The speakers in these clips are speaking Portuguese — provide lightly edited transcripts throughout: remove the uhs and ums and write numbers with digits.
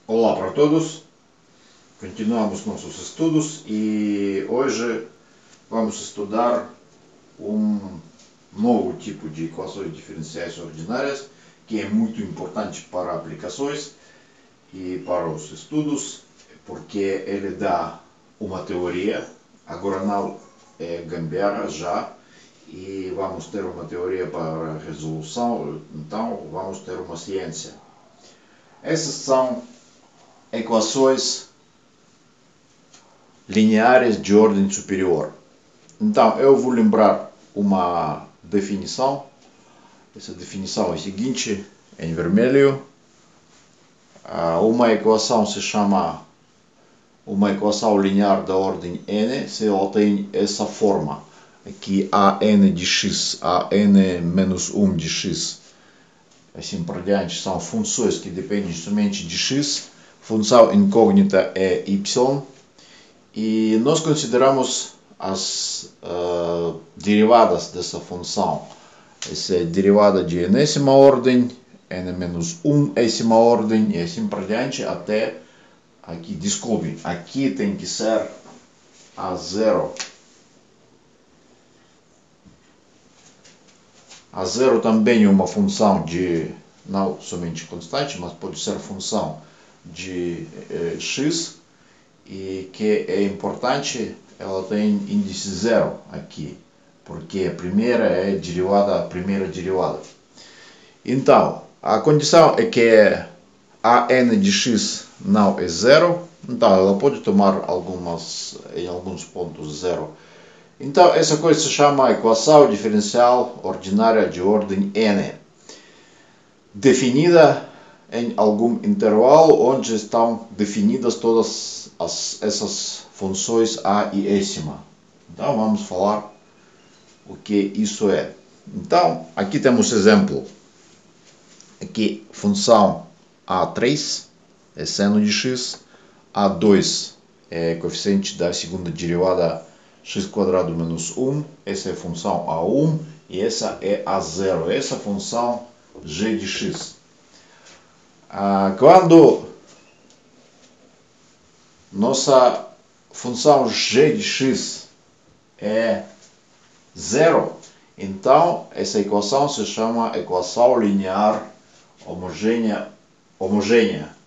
Olá para todos, continuamos nossos estudos e hoje vamos estudar um novo tipo de equações diferenciais ordinárias que é muito importante para aplicações e para os estudos, porque ele dá uma teoria, agora não é gambiarra já, e vamos ter uma teoria para resolução, então vamos ter uma ciência. Essas são equações lineares de ordem superior. Então, eu vou lembrar uma definição. Essa definição é a seguinte, em vermelho. Uma equação se chama uma equação linear da ordem n, se ela tem essa forma. Aqui an de x, an menos 1 de x, assim por diante, são funções que dependem somente de x. Função incógnita é y. E nós consideramos as derivadas dessa função. Essa é derivada de enésima ordem, n menos 1ª ordem e assim por diante até aqui. Desculpe, aqui tem que ser a0. A0 também é uma função de, não somente constante, mas pode ser função de x. E que é importante, ela tem índice zero aqui, porque a primeira é derivada, a primeira derivada. Então, a condição é que an de x não é zero, então ela pode tomar em alguns pontos zero. Então, essa coisa se chama equação diferencial ordinária de ordem n, definida em algum intervalo onde estão definidas todas essas funções a e êxima. Então vamos falar o que isso é. Então aqui temos exemplo. Aqui função a3 é seno de x, a2 é coeficiente da segunda derivada x² menos 1, essa é a função a1 e essa é a0, essa função g de x. Quando nossa função g de x é zero, então essa equação se chama equação linear homogênea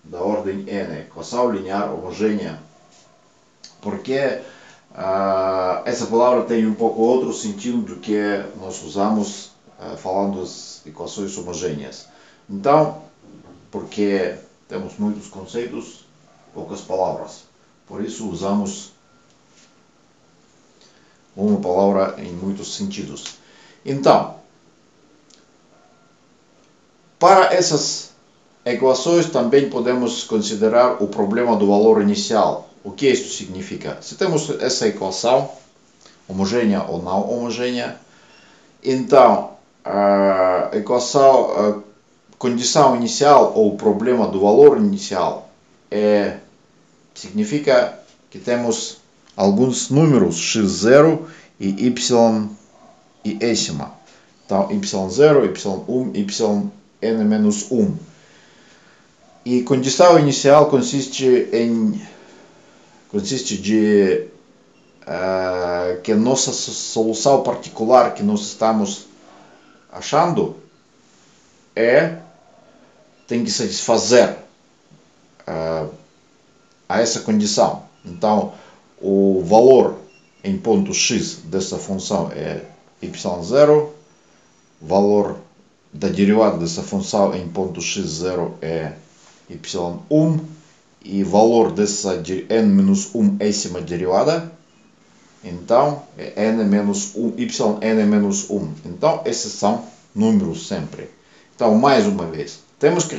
da ordem n, equação linear homogênea, porque essa palavra tem um pouco outro sentido do que nós usamos falando das equações homogêneas. Então, porque temos muitos conceitos, poucas palavras. Por isso usamos uma palavra em muitos sentidos. Então, para essas equações também podemos considerar o problema do valor inicial. O que isso significa? Se temos essa equação, homogênea ou não homogênea, então a equação, condição inicial ou problema do valor inicial significa que temos alguns números x0 e y e êxima. Então y0, y1, yn menos 1. E condição inicial consiste de que nossa solução particular que nós estamos achando tem que satisfazer a essa condição. Então, o valor em ponto x dessa função é y0, valor da derivada dessa função em ponto x0 é y1 e valor dessa n-1ª derivada, então é n-1, yn-1. Então, esses são números sempre. Então, mais uma vez, temos que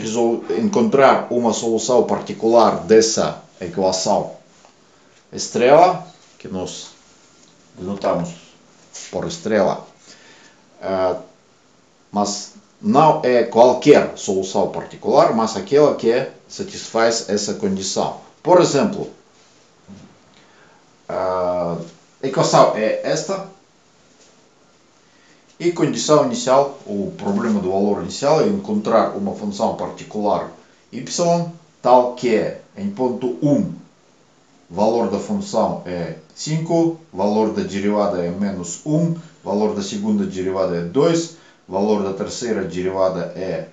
encontrar uma solução particular dessa equação estrela, que nós denotamos por estrela, mas não é qualquer solução particular, mas aquela que satisfaz essa condição. Por exemplo, a equação é esta, e condição inicial, o problema do valor inicial é encontrar uma função particular y tal que em ponto 1 valor da função é 5, valor da derivada é menos 1, valor da segunda derivada é 2, valor da terceira derivada é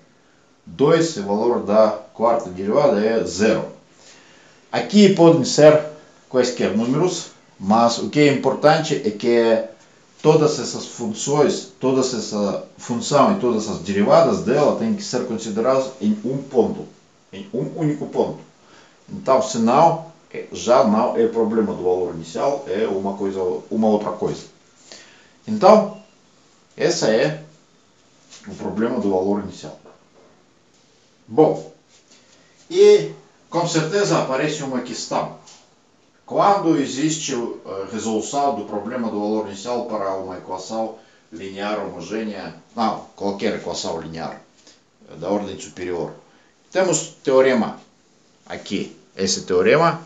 2 e valor da quarta derivada é 0. Aqui podem ser quaisquer números, mas o que é importante é que todas essas funções, toda essa função e todas as derivadas dela têm que ser consideradas em um ponto, em um único ponto. Então, senão, já não é problema do valor inicial, é uma outra coisa. Então, esse é o problema do valor inicial. Bom, e com certeza aparece uma questão. Quando existe resolução do problema do valor inicial para uma equação linear homogênea, não, qualquer equação linear da ordem superior, temos teorema aqui, esse teorema,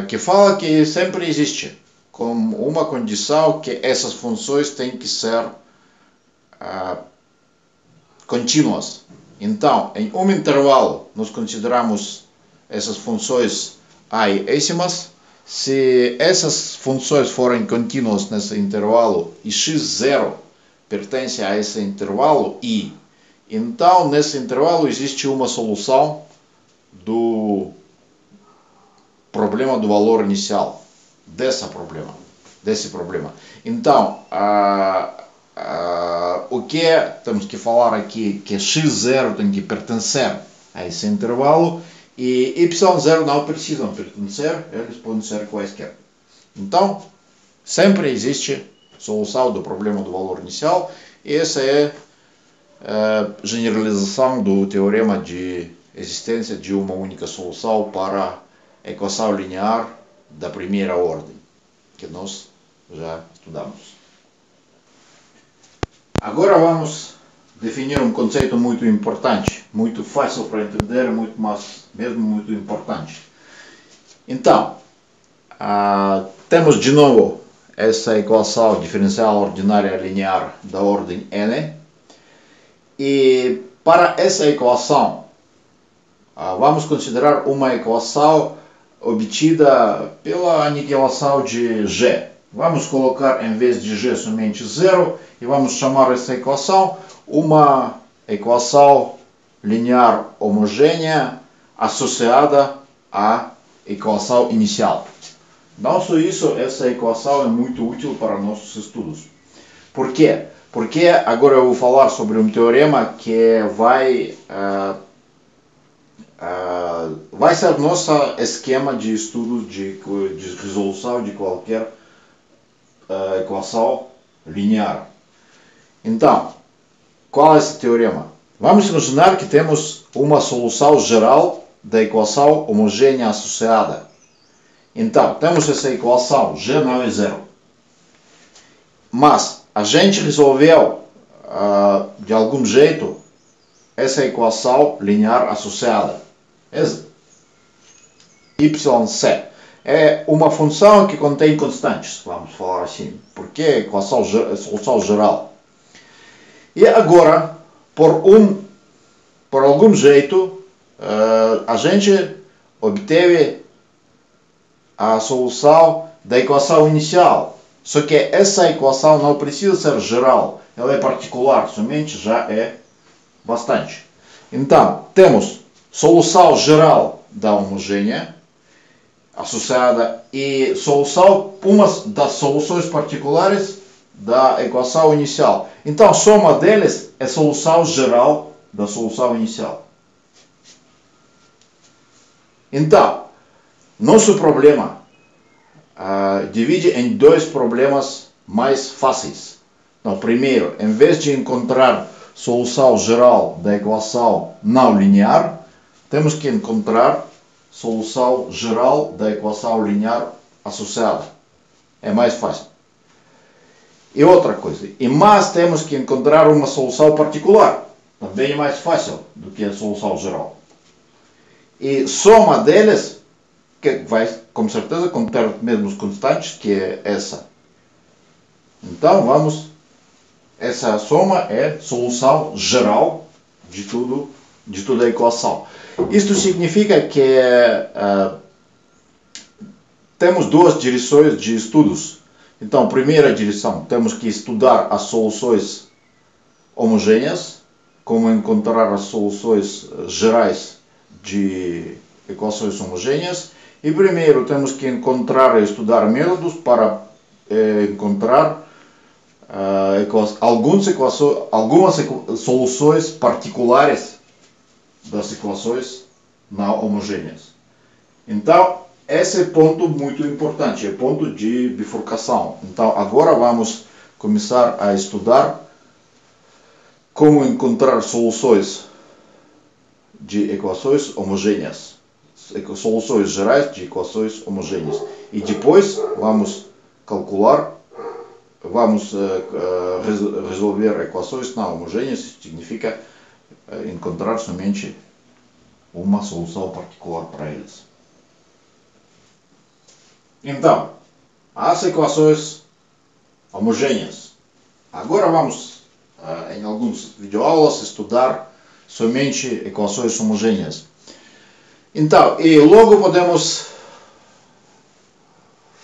que fala que sempre existe, com uma condição que essas funções têm que ser contínuas. Então, em um intervalo, nós consideramos essas funções a e écimas. Se essas funções forem contínuas nesse intervalo e x0 pertence a esse intervalo i, então nesse intervalo existe uma solução do problema do valor inicial, desse problema. Então, o que temos que falar aqui que x0 tem que pertencer a esse intervalo e y0 não precisam pertencer, eles podem ser quaisquer. Então, sempre existe solução do problema do valor inicial e essa é a generalização do teorema de existência de uma única solução para a equação linear da primeira ordem, que nós já estudamos. Agora vamos definir um conceito muito importante, muito fácil para entender, mas mesmo muito importante. Então, temos de novo essa equação diferencial ordinária linear da ordem n. E para essa equação, vamos considerar uma equação obtida pela aniquilação de g. Vamos colocar em vez de g somente 0 e vamos chamar essa equação uma equação linear homogênea associada à equação inicial. Não só isso, essa equação é muito útil para nossos estudos. Por quê? Porque agora eu vou falar sobre um teorema que vai ser nosso esquema de estudos de resolução de qualquer equação linear. Então, qual é esse teorema? Vamos imaginar que temos uma solução geral da equação homogênea associada. Então, temos essa equação, g não é 0. Mas a gente resolveu, de algum jeito, essa equação linear associada. YC é uma função que contém constantes, vamos falar assim, porque é equação solução geral. E agora, por algum jeito, a gente obteve a solução da equação inicial. Só que essa equação não precisa ser geral, ela é particular, somente já é bastante. Então, temos solução geral da homogênea associada e umas das soluções particulares da equação inicial. Então, a soma deles é solução geral da solução inicial. Então, nosso problema divide em dois problemas mais fáceis. Então, primeiro, em vez de encontrar solução geral da equação não linear, temos que encontrar solução geral da equação linear associada. É mais fácil. E outra coisa, mas temos que encontrar uma solução particular. Também é mais fácil do que a solução geral. E soma deles, que vai com certeza conter os mesmos constantes, que é essa. Então, essa soma é solução geral de tudo de toda a equação. Isto significa que temos duas direções de estudos. Então, primeira direção, temos que estudar as soluções homogêneas, como encontrar as soluções gerais de equações homogêneas. E primeiro temos que encontrar e estudar métodos para encontrar algumas soluções particulares das equações não homogêneas. Então, esse é ponto muito importante, é ponto de bifurcação. Então, agora vamos começar a estudar como encontrar soluções de equações homogêneas, soluções gerais de equações homogêneas. E depois vamos calcular, vamos resolver equações não homogêneas, significa encontrar somente uma solução particular para eles. Então, as equações homogêneas. Agora vamos, em algumas videoaulas, estudar somente equações homogêneas. Então, e logo podemos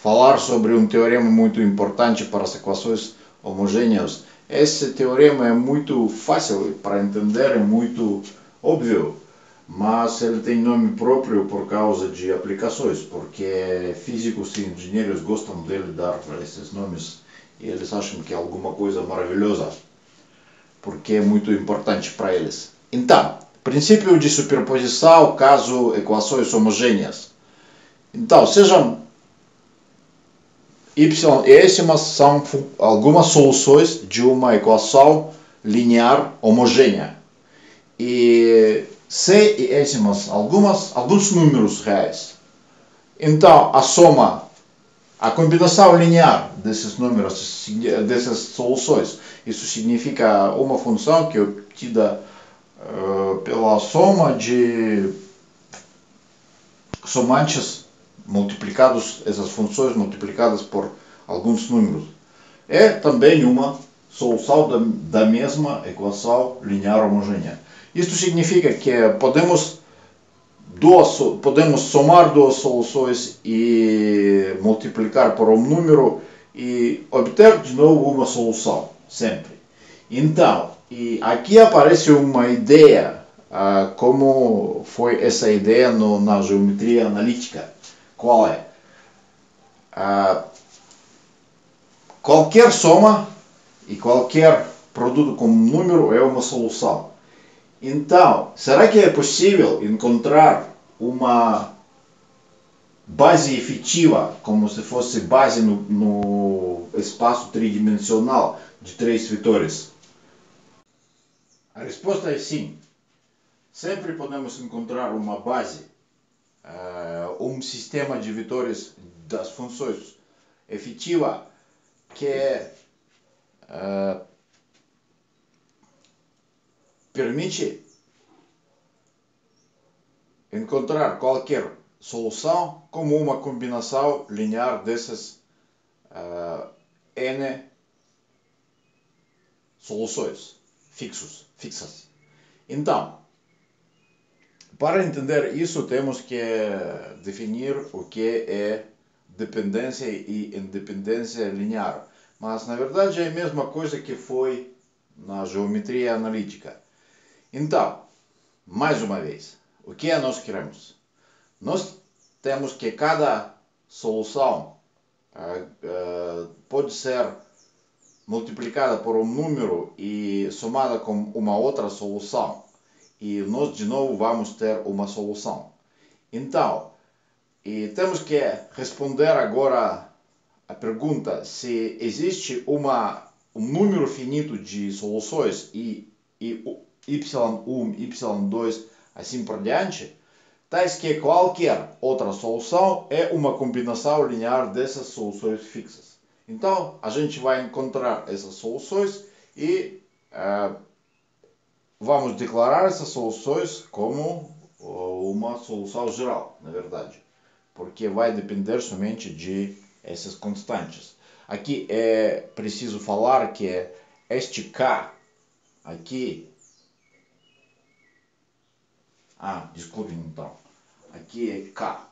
falar sobre um teorema muito importante para as equações homogêneas. Esse teorema é muito fácil para entender, é muito óbvio, mas ele tem nome próprio por causa de aplicações, porque físicos e engenheiros gostam dele dar esses nomes e eles acham que é alguma coisa maravilhosa, porque é muito importante para eles. Então, princípio de superposição caso equações homogêneas. Então, sejam y e s são algumas soluções de uma equação linear homogênea. E c e s alguns números reais. Então, a soma, a combinação linear desses números, dessas soluções, isso significa uma função que é obtida pela soma de somantes multiplicados, essas funções multiplicadas por alguns números. É também uma solução da mesma equação linear homogênea. Isto significa que podemos somar duas soluções e multiplicar por um número e obter de novo uma solução, sempre. Então, e aqui aparece uma ideia, como foi essa ideia na geometria analítica. Qual é? Qualquer soma e qualquer produto com número é uma solução. Então, será que é possível encontrar uma base efetiva, como se fosse base no espaço tridimensional de três vetores? A resposta é sim. Sempre podemos encontrar uma base, um sistema de vetores das funções efetiva que permite encontrar qualquer solução como uma combinação linear dessas n soluções fixas. Então, para entender isso, temos que definir o que é dependência e independência linear. Mas, na verdade, é a mesma coisa que foi na geometria analítica. Então, mais uma vez, o que nós queremos? Nós temos que cada solução pode ser multiplicada por um número e somada com uma outra solução. E nós de novo vamos ter uma solução. Então, e temos que responder agora a pergunta se existe um número finito de soluções e y1, y2, assim por diante, tais que qualquer outra solução é uma combinação linear dessas soluções fixas. Então, a gente vai encontrar essas soluções e vamos declarar essas soluções como uma solução geral, na verdade, porque vai depender somente de essas constantes. Aqui é preciso falar que este K aqui Desculpem então. Aqui é K.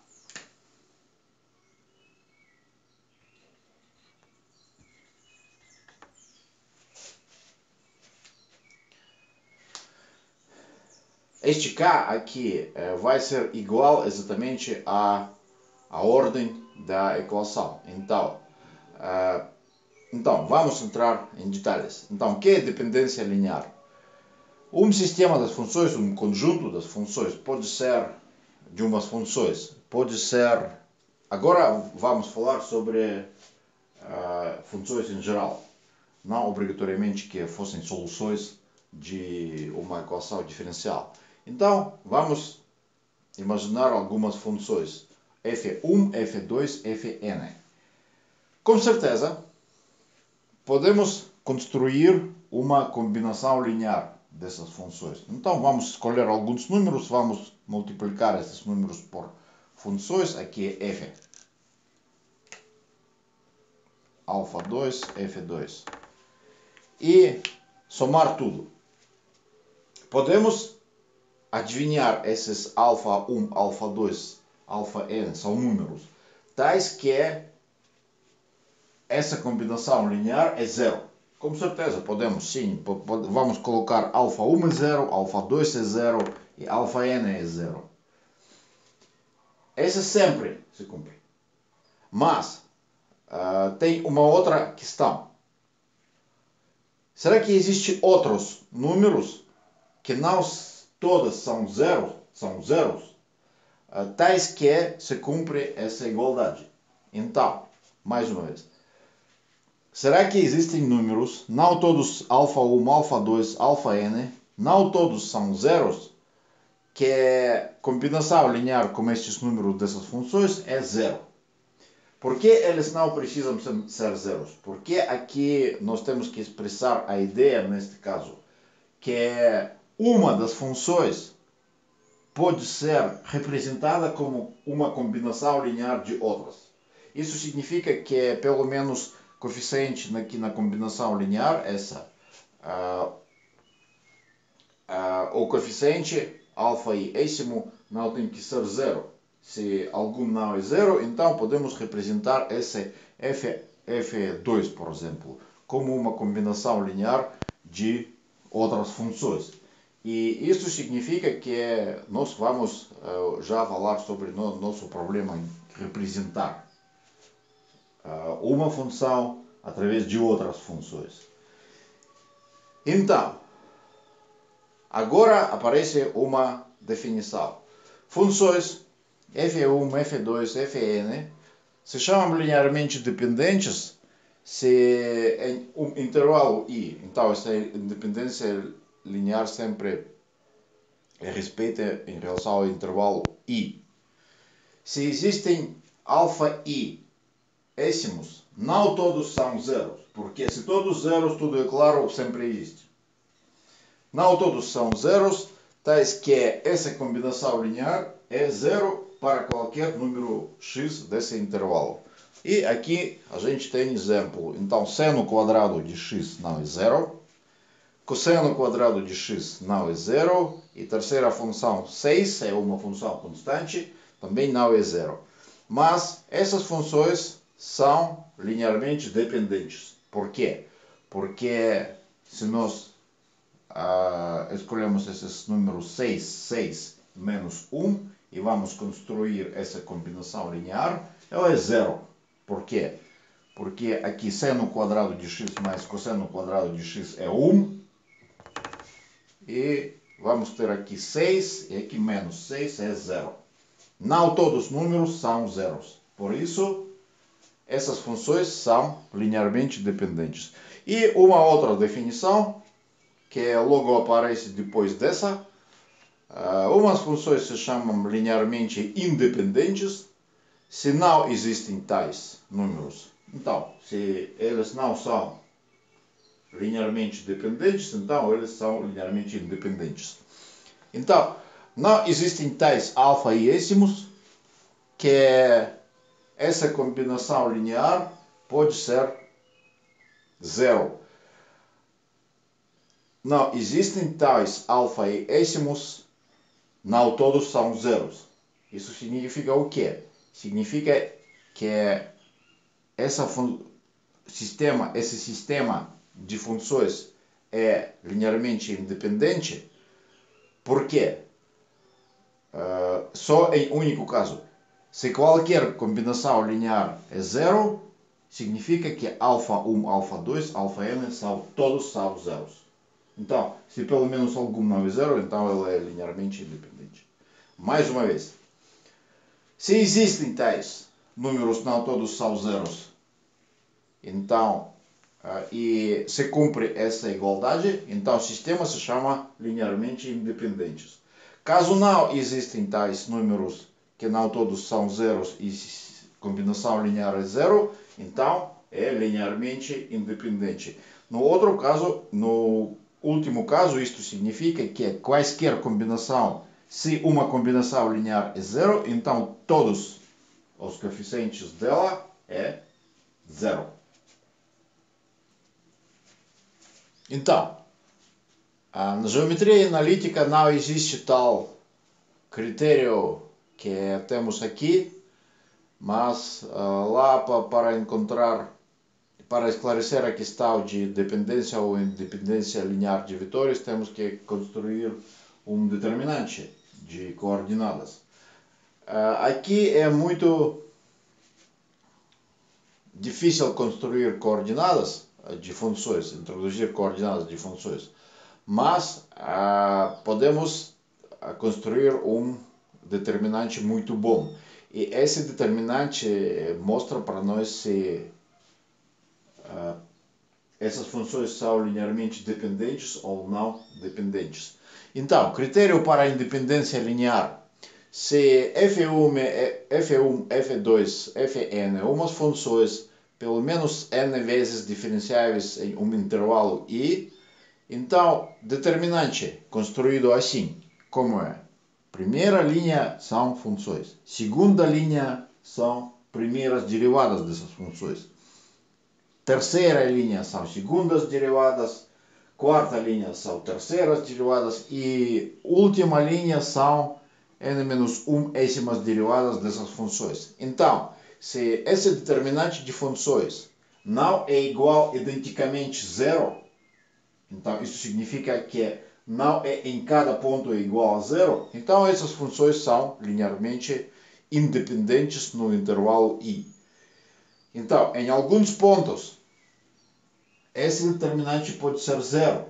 Este K aqui vai ser igual exatamente à ordem da equação. Então, vamos entrar em detalhes. Então, o que é dependência linear? Um sistema das funções, um conjunto das funções, pode ser de umas funções, pode ser... Agora vamos falar sobre funções em geral, não obrigatoriamente que fossem soluções de uma equação diferencial. Então, vamos imaginar algumas funções, f1, f2, fn. Com certeza, podemos construir uma combinação linear dessas funções. Então, vamos escolher alguns números, vamos multiplicar esses números por funções. Aqui é f, alfa 2, f2. E somar tudo. Podemos adivinhar esses alfa 1, alfa 2, alfa n, são números tais que essa combinação linear é zero. Com certeza podemos, sim, vamos colocar alfa 1 é zero, alfa 2 é zero e alfa n é zero. Esse sempre se cumpre. Mas tem uma outra questão. Será que existem outros números que não todas são zeros, tais que se cumpre essa igualdade? Então, mais uma vez, será que existem números, não todos alfa 1, alfa 2, alfa n, não todos são zeros, que a combinação linear com estes números dessas funções é zero? Por que eles não precisam ser zeros? Porque aqui nós temos que expressar a ideia, neste caso, que uma das funções pode ser representada como uma combinação linear de outras. Isso significa que pelo menos coeficiente aqui na combinação linear, o coeficiente alfa e écimo não tem que ser zero. Se algum não é zero, então podemos representar esse f2, por exemplo, como uma combinação linear de outras funções. E isso significa que nós vamos já falar sobre o nosso problema em representar uma função através de outras funções. Então, agora aparece uma definição. Funções f1, f2, fn se chamam linearmente dependentes se em um intervalo i. Então, essa independência linear sempre é respeita em relação ao intervalo i. Se existem alfa i écimos, não todos são zeros, porque se todos zeros, tudo é claro, sempre existe. Não todos são zeros, tais que essa combinação linear é zero para qualquer número x desse intervalo. E aqui a gente tem exemplo. Então, seno quadrado de x não é zero, cosseno quadrado de x não é zero, e terceira função 6 é uma função constante, também não é zero. Mas essas funções são linearmente dependentes. Por quê? Porque se nós escolhemos esses números 6, 6 menos 1 e vamos construir essa combinação linear, ela é zero. Por quê? Porque aqui seno quadrado de x mais cosseno quadrado de x é 1. E vamos ter aqui 6 e aqui menos 6 é zero. Não todos os números são zeros. Por isso, essas funções são linearmente dependentes. E uma outra definição, que logo aparece depois dessa, umas funções se chamam linearmente independentes se não existem tais números. Então, se eles não são linearmente dependentes, então eles são linearmente independentes. Então, não existem tais alfa e écimos que essa combinação linear pode ser zero. Não existem tais alfa e écimos não todos são zeros. Isso significa o quê? Significa que esse sistema de funções é linearmente independente. Por quê? Só em único caso. Se qualquer combinação linear é zero, significa que alfa 1, alfa 2, alfa n todos são zeros. Então, se pelo menos algum não é zero, então ela é linearmente independente. Mais uma vez, se existem tais números não todos são zeros, então, e se cumpre essa igualdade, então o sistema se chama linearmente independentes. Caso não existem tais números que não todos são zeros e combinação linear é zero, então é linearmente independente. No outro caso, no último caso, isto significa que quaisquer combinação, se uma combinação linear é zero, então todos os coeficientes dela é zero. Então, na geometria analítica não existe tal critério que temos aqui, mas lá para esclarecer a questão de dependência ou independência linear de vetores, temos que construir um determinante de coordenadas. Aqui é muito difícil construir coordenadas de funções, introduzir coordenadas de funções, mas podemos construir um determinante muito bom. E esse determinante mostra para nós se essas funções são linearmente dependentes ou não dependentes. Então, critério para a independência linear. Se f1, f2, fn, umas funções pelo menos n vezes diferenciáveis em um intervalo i, então, determinante construído assim, como é? Primeira linha são funções. Segunda linha são primeiras derivadas dessas funções. Terceira linha são segundas derivadas. Quarta linha são terceiras derivadas. E última linha são n-1 écimas derivadas dessas funções. Então, se esse determinante de funções não é igual identicamente zero, então isso significa que não é em cada ponto igual a zero, então essas funções são linearmente independentes no intervalo i. Então, em alguns pontos, esse determinante pode ser zero,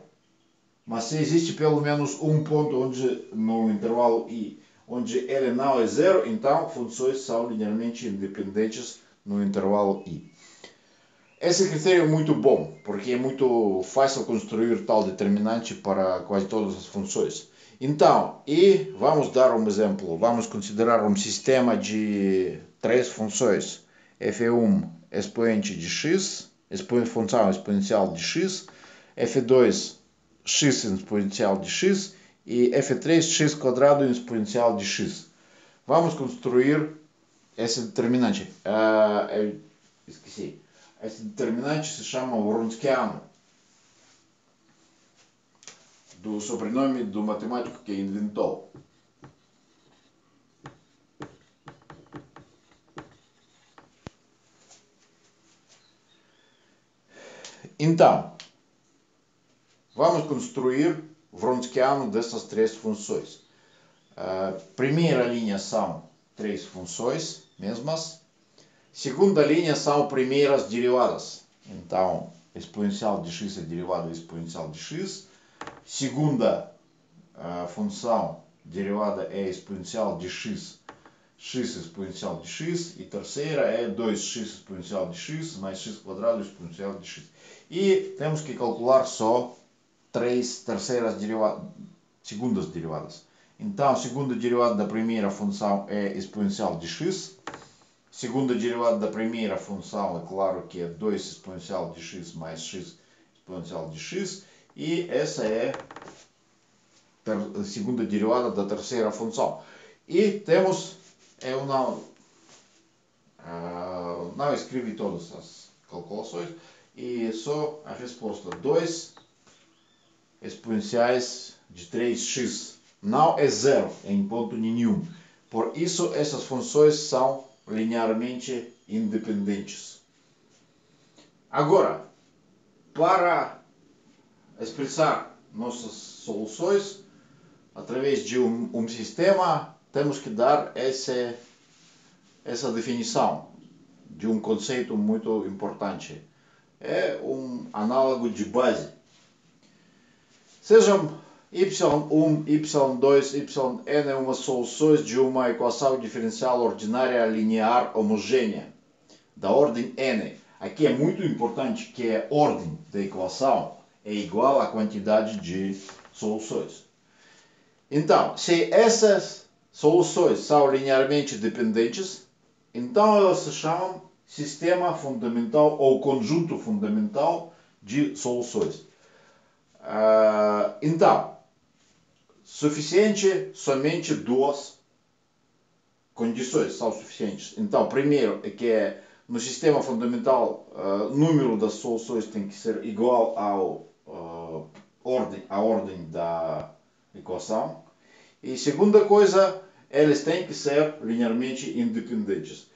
mas se existe pelo menos um ponto no intervalo i, onde ele não é zero, então funções são linearmente independentes no intervalo i. Esse critério é muito bom, porque é muito fácil construir tal determinante para quase todas as funções. Então, e vamos dar um exemplo. Vamos considerar um sistema de três funções. f1 expoente de x, função exponencial de x, f2 x exponencial de x e f3 x quadrado exponencial de x. Vamos construir esse determinante. Esqueci. Esse determinante se chama Wronskiano, do sobrenome do matemático que inventou. Então, vamos construir Wronskiano dessas três funções. Primeira linha são três funções mesmas. Segunda linha são primeiras derivadas. Então, exponencial de x é derivada do exponencial de x. Segunda função derivada é exponencial de x, x exponencial de x. E terceira é 2x exponencial de x mais x quadrado exponencial de x. E temos que calcular só três segundas derivadas. Então, a segunda derivada da primeira função é exponencial de x. Segunda derivada da primeira função, é claro que é 2 exponencial de x mais x exponencial de x. E essa é a segunda derivada da terceira função. E temos, eu não escrevi todas as calculações, e só a resposta 2 exponenciais de 3x não é zero em ponto nenhum. Por isso, essas funções são linearmente independentes. Agora, para expressar nossas soluções através de um sistema, temos que dar essa definição de um conceito muito importante. É um análogo de base. Sejam y1, y2, yn umas soluções de uma equação diferencial ordinária linear homogênea da ordem n. Aqui é muito importante que a ordem da equação é igual à quantidade de soluções. Então, se essas soluções são linearmente dependentes, então elas se chamam sistema fundamental ou conjunto fundamental de soluções. Então, somente duas condições são suficientes. Então, primeiro é que no sistema fundamental o número das soluções tem que ser igual à ordem da equação. E segunda coisa, eles têm que ser linearmente independentes.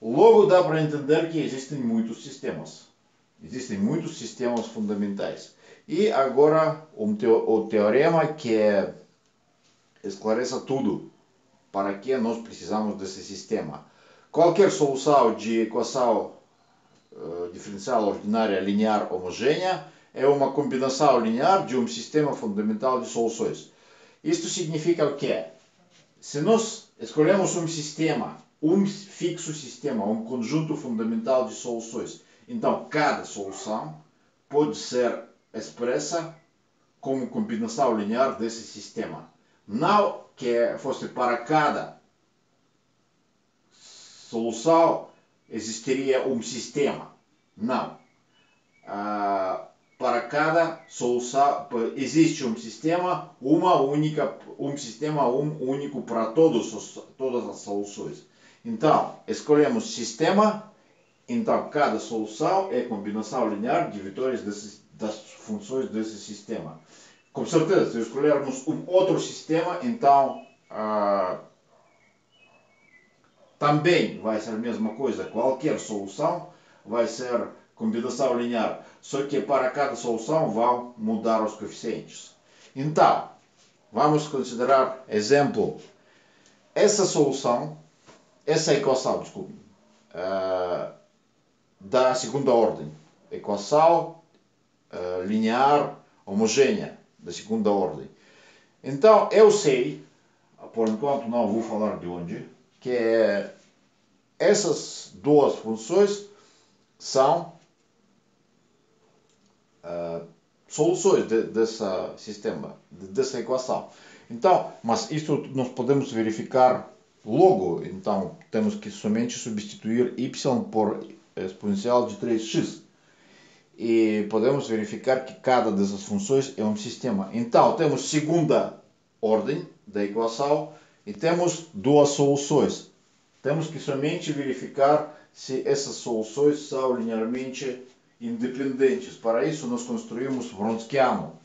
Logo dá para entender que existem muitos sistemas. Existem muitos sistemas fundamentais. E agora o teorema que esclareça tudo. Para que nós precisamos desse sistema? Qualquer solução de equação diferencial ordinária linear homogênea é uma combinação linear de um sistema fundamental de soluções. Isto significa o quê? Se nós escolhemos um sistema, um fixo sistema, um conjunto fundamental de soluções, então cada solução pode ser expressa como combinação linear desse sistema. Não que fosse para cada solução existiria um sistema. Não. Para cada solução existe um sistema, um sistema único para todas as soluções. Então, escolhemos sistema, então cada solução é combinação linear de vetores das funções desse sistema. Com certeza, se escolhermos um outro sistema, então também vai ser a mesma coisa. Qualquer solução vai ser combinação linear, só que para cada solução vão mudar os coeficientes. Então, vamos considerar exemplo. Essa equação, da segunda ordem, equação linear homogênea da segunda ordem. Então, eu sei, por enquanto não vou falar de onde, que essas duas funções são soluções desse sistema, dessa equação. Então, mas isto nós podemos verificar logo. Então, temos que somente substituir y por exponencial de 3x. E podemos verificar que cada dessas funções é um sistema. Então, temos segunda ordem da equação e temos duas soluções. Temos que somente verificar se essas soluções são linearmente independentes. Para isso, nós construímos Wronskiano.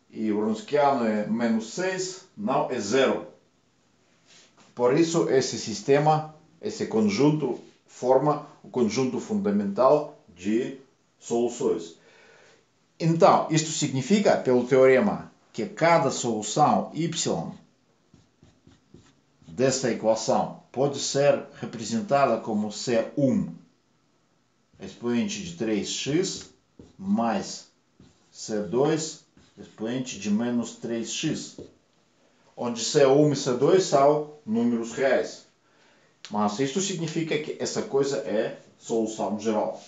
E o Wronskiano é menos 6, não é zero. Por isso, esse sistema, esse conjunto, forma o conjunto fundamental de soluções. Então, isto significa, pelo teorema, que cada solução y desta equação pode ser representada como C1 expoente de 3x mais C2 expoente de menos 3x, onde C1 e C2 são números reais. Mas isto significa que essa coisa é solução geral.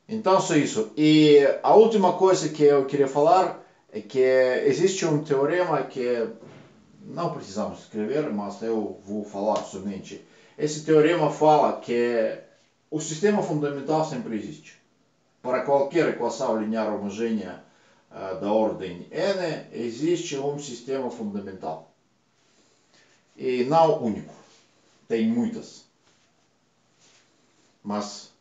Então, só isso. E a última coisa que eu queria falar é que existe um teorema que não precisamos escrever, mas eu vou falar somente. Esse teorema fala que o sistema fundamental sempre existe. Para qualquer equação linear homogênea da ordem n, existe um sistema fundamental. E não único. Tem muitas. Mas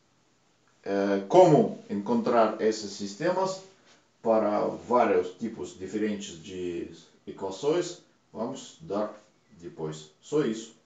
como encontrar esses sistemas? para vários tipos diferentes de equações, vamos dar depois. Só isso.